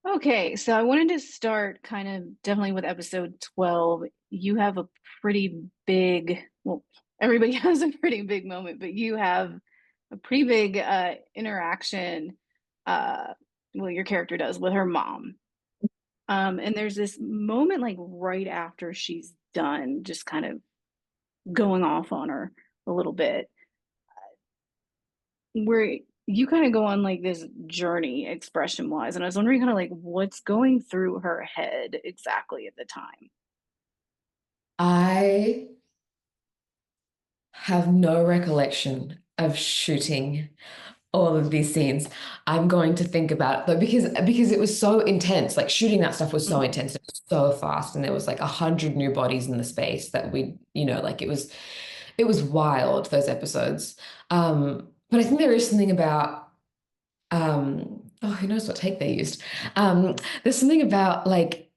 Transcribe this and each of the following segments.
Okay, so I wanted to start kind of definitely with episode 12. You have a pretty big, well, everybody has a pretty big moment, but you have a pretty big interaction, uh, well, your character does with her mom. And there's this moment like right after she's done, just kind of going off on her a little bit, where you kind of go on like this journey expression wise. And I was wondering kind of like what's going through her head exactly at the time. I have no recollection of shooting all of these scenes. I'm going to think about it though because it was so intense. Like shooting that stuff was so Mhm. intense. It was so fast, and there was like 100 new bodies in the space that like it was wild those episodes. But I think there is something about oh, who knows what take they used. There's something about like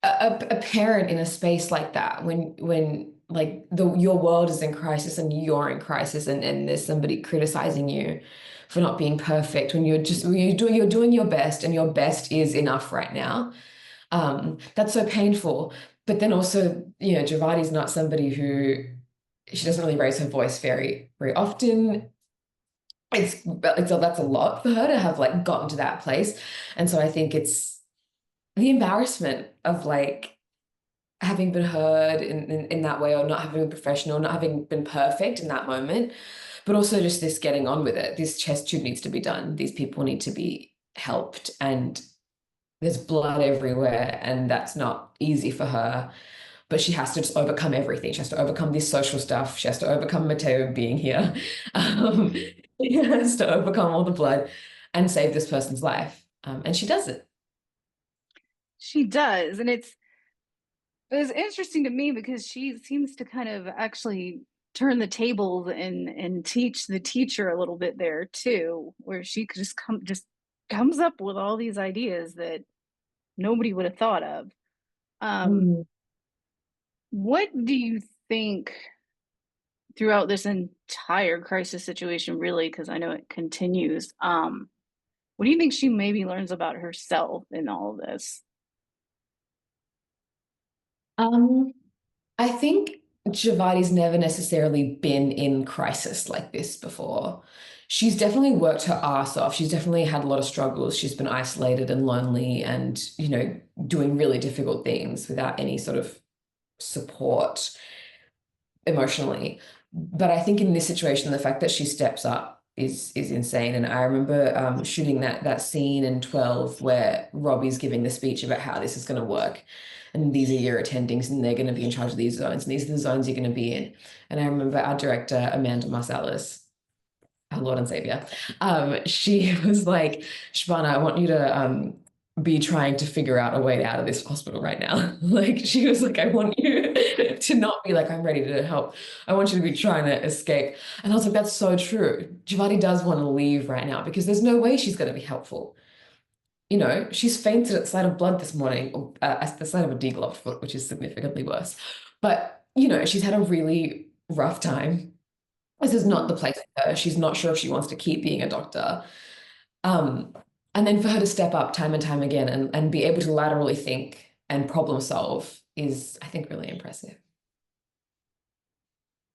a parent in a space like that when like your world is in crisis and you're in crisis, and there's somebody criticizing you for not being perfect when you're doing your best and your best is enough right now. That's so painful. But then also, Javadi's not somebody who she doesn't really raise her voice very very often. That's a lot for her to have like gotten to that place. And so I think it's the embarrassment of like having been heard in that way, or not having been professional, not having been perfect in that moment, but also just this getting on with it. This chest tube needs to be done. These people need to be helped, and there's blood everywhere, and that's not easy for her. But she has to just overcome everything. She has to overcome this social stuff. She has to overcome Mateo being here. She has to overcome all the blood and save this person's life. And she does it. She does, and it's interesting to me because she seems to kind of actually turn the tables and teach the teacher a little bit there too, where she could just comes up with all these ideas that nobody would have thought of. Um, Mm. what do you think throughout this entire crisis situation, really, because I know it continues. What do you think she maybe learns about herself in all of this? Um, I think Javadi's never necessarily been in crisis like this before. She's definitely worked her ass off. She's definitely had a lot of struggles. She's been isolated and lonely and, doing really difficult things without any sort of support emotionally. But I think in this situation, the fact that she steps up is insane. And I remember shooting that scene in 12 where Robbie's giving the speech about how this is going to work. And these are your attendings, and they're going to be in charge of these zones, and these are the zones you're going to be in. And I remember our director, Amanda Marsalis, our Lord and Savior, she was like, Shabana, I want you to be trying to figure out a way out of this hospital right now. Like she was like, I want you to not be like, I'm ready to help. I want you to be trying to escape. And I was like, that's so true. Javadi does want to leave right now because there's no way she's going to be helpful. She's fainted at the sight of blood this morning, or at the sight of a degloved foot, which is significantly worse. But, she's had a really rough time. This is not the Mhm. place for her. She's not sure if she wants to keep being a doctor. Um, and then for her to step up time and time again and be able to laterally think and problem solve is, I think, really impressive.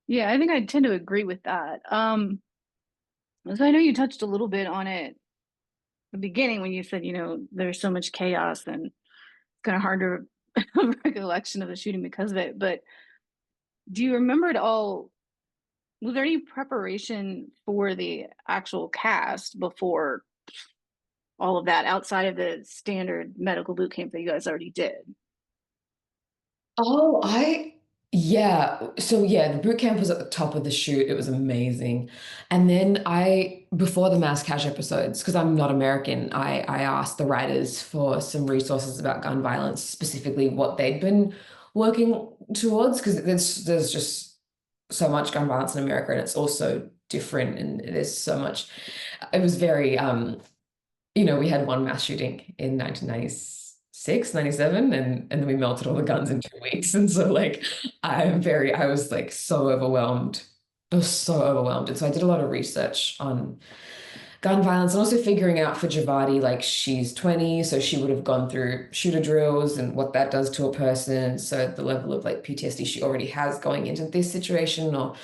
Yeah, I think I tend to agree with that. So I know you touched a little bit on it at the beginning when you said, there's so much chaos and it's kind of hard to recollection of the shooting because of it. But do you remember it all? Was there any preparation for the actual cast before all of that outside of the standard medical boot camp that you guys already did? Oh, yeah. So yeah, the boot camp was at the top of the shoot. It was amazing. And then before the Mass Cash episodes, because I'm not American, I asked the writers for some resources about gun violence, specifically what they'd been working towards, because there's just so much gun violence in America, and it's also different, and there's so much. It was very we had one mass shooting in 1996, 97, and then we melted all the guns in 2 weeks. And so like I was like so overwhelmed. I was so overwhelmed. And so I did a lot of research on gun violence, and also figuring out for Javadi, like she's 20, so she would have gone through shooter drills and what that does to a person. So the level of like PTSD she already has going into this situation, or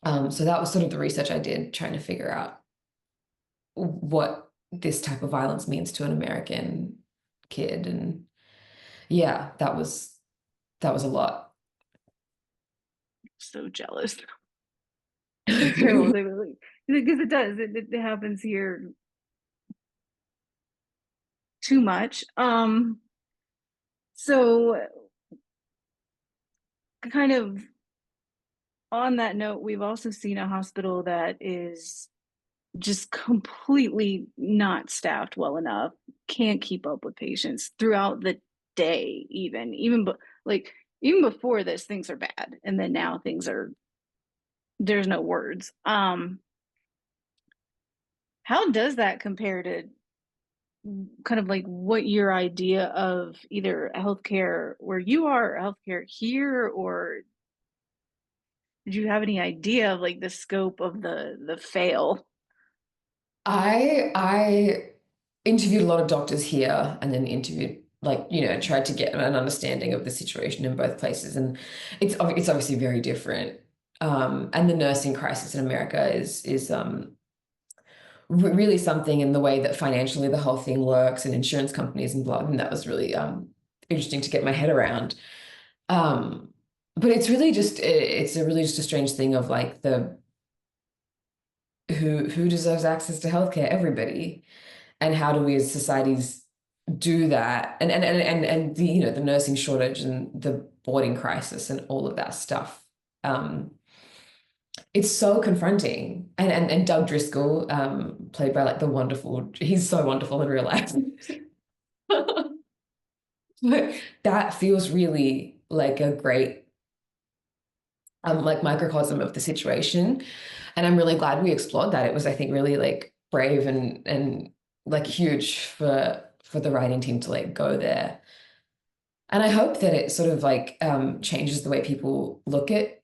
so that was sort of the research I did, trying to figure out what this type of violence means to an American kid. And yeah, that was a lot. So jealous. It's terrible. They really, because it does. It happens here too much. So kind of on that note, we've also seen a hospital that is just completely not staffed well enough, can't keep up with patients throughout the day, like even before this, things are bad. And then now things are, there's no words. How does that compare to kind of like what your idea of either healthcare where you are, or healthcare here, or did you have any idea of like the scope of the fail? I interviewed a lot of doctors here and then interviewed like, tried to get an understanding of the situation in both places. And it's obviously very different. And the nursing crisis in America is really something in the way that financially the whole thing works and insurance companies and blah. And that was really interesting to get my head around. But it's a really just a strange thing of like the who deserves access to healthcare? Everybody. And how do we as societies do that? And the the nursing shortage and the boarding crisis and all of that stuff. It's so confronting. And Doug Driscoll, played by like he's so wonderful in real life. But that feels really like a great like microcosm of the situation. And I'm really glad we explored that. It was, I think, really like brave and like huge for the writing team to like go there. And I hope that it sort of like changes the way people look at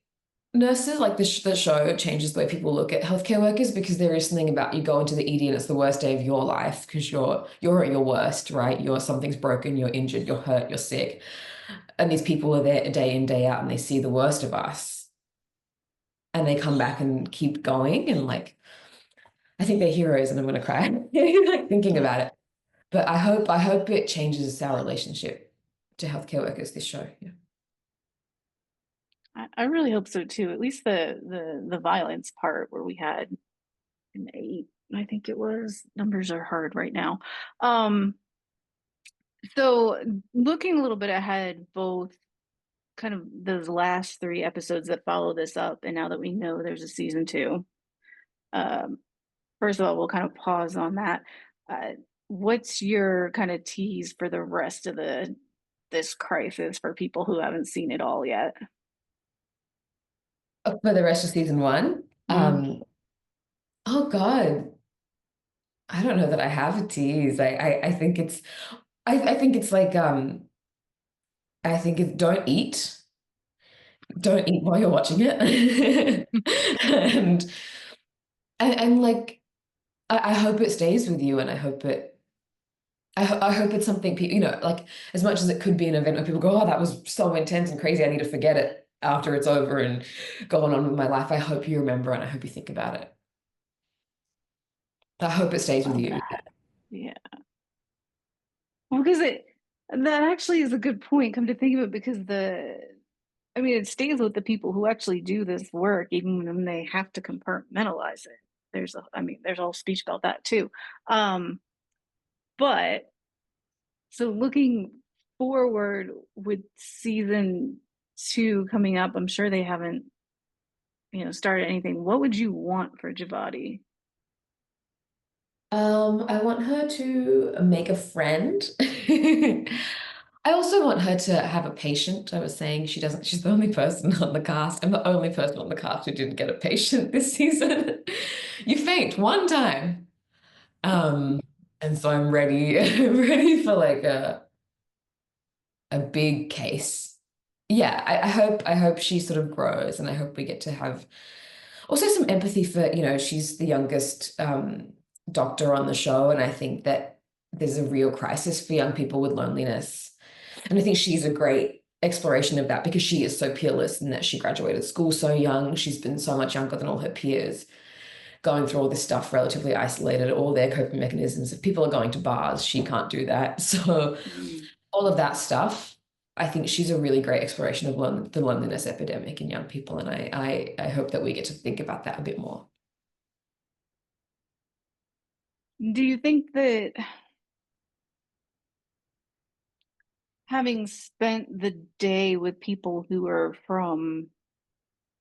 nurses. Like the show changes the way people look at healthcare workers, because there is something about you go into the ED and it's the worst day of your life because you're at your worst, right? Something's broken, you're injured, you're hurt, you're sick. And these people are there day in, day out, and they see the worst of us. And they come back and keep going. And like, I think they're heroes, and I'm gonna cry like thinking about it. But I hope it changes our relationship to healthcare workers, this show. Yeah. I really hope so too. At least the violence part where we had an 8, I think it was. Numbers are hard right now. So looking a little bit ahead, both kind of those last 3 episodes that follow this up, and now that we know there's a season 2. Um, First of all, we'll kind of pause on that. Uh, what's your kind of tease for the rest of this crisis for people who haven't seen it all yet? For the rest of season one, Mm. oh God, I don't know that I have a tease. I think it's like I think it don't eat while you're watching it. and and like I hope it stays with you, and I hope it's something people, like as much as it could be an event where people go, oh, that was so intense and crazy, I need to forget it after it's over and go on with my life. I hope you remember, and I hope you think about it. I hope it stays with Love you. that. Yeah. Well, because that actually is a good point, come to think of it, because I mean, it stays with the people who actually do this work, even when they have to compartmentalize it. I mean, there's a whole speech about that too. But so looking forward with season 2 coming up, I'm sure they haven't, started anything. What would you want for Javadi? I want her to make a friend. I also want her to have a patient. I was saying she's the only person on the cast. I'm the only person on the cast who didn't get a patient this season. You faint one time. Um, and so I'm ready, ready for like a big case. Yeah, I hope she sort of grows, and I hope we get to have also some empathy for, she's the youngest doctor on the show, and I think that there's a real crisis for young people with loneliness. And I think she's a great exploration of that because she is so peerless in that she graduated school so young. She's been so much younger than all her peers, going through all this stuff relatively isolated, all their coping mechanisms. If people are going to bars, she can't do that. So Mm. all of that stuff, I think she's a really great exploration of the loneliness epidemic in young people. And I hope that we get to think about that a bit more. Do you think that having spent the day with people who are from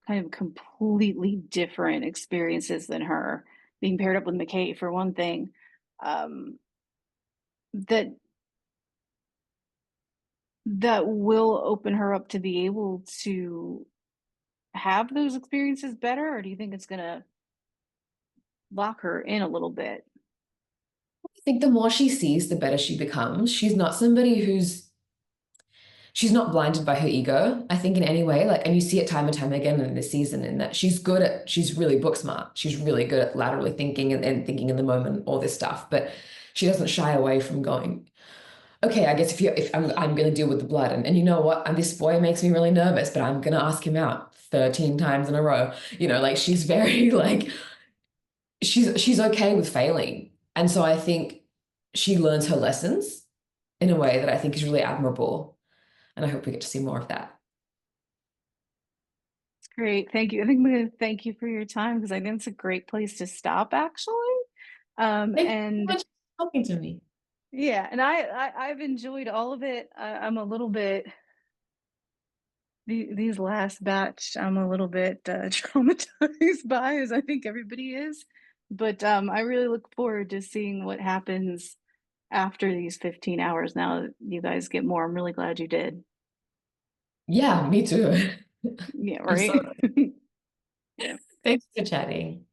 kind of completely different experiences than her, being paired up with McKay for one thing, um, that that will open her up to be able to have those experiences better, or do you think it's gonna lock her in a little bit? I think the more she sees, the better she becomes. She's not blinded by her ego, I think, in any way. Like, and you see it time and time again in this season, in that she's really book smart. She's really good at laterally thinking and thinking in the moment, all this stuff. But she doesn't shy away from going, okay, I guess if I'm gonna deal with the blood, and you know what? And this boy makes me really nervous, but I'm gonna ask him out 13 times in a row. Like she's very like she's okay with failing. And so I think she learns her lessons in a way that I think is really admirable. And I hope we get to see more of that. It's great. Thank you. I think I'm gonna thank you for your time because I think it's a great place to stop actually. Thank you so And much for talking to me. yeah, and I've enjoyed all of it. I'm a little bit these last batch. I'm a little bit traumatized by, as I think everybody is. But I really look forward to seeing what happens after these 15 hours. Now that you guys get more, I'm really glad you did. Yeah, me too. Yeah, I'm so right. Yeah. thanks for chatting.